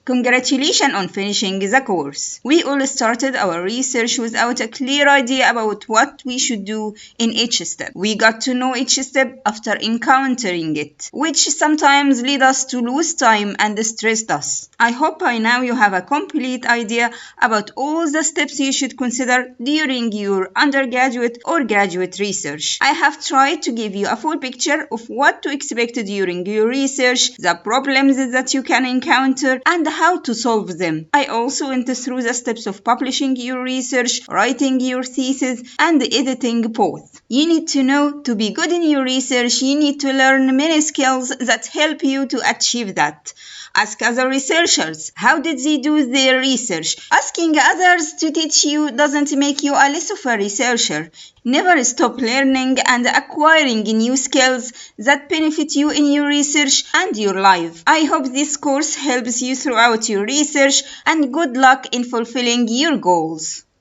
Congratulations on finishing the course. We all started our research without a clear idea about what we should do in each step. We got to know each step after encountering it, which sometimes lead us to lose time and stress us. I hope by now you have a complete idea about all the steps you should consider during your undergraduate or graduate research. I have tried to give you a full picture of what to expect during your research, the problems that you can encounter, and how to solve them. I also went through the steps of publishing your research, writing your thesis, and editing both. You need to know to be good in your research, you need to learn many skills that help you to achieve that. Ask other researchers, how did they do their research? Asking others to teach you doesn't make you a less of a researcher. Never stop learning and acquiring new skills that benefit you in your research and your life. I hope this course helps you throughout your research, and good luck in fulfilling your goals.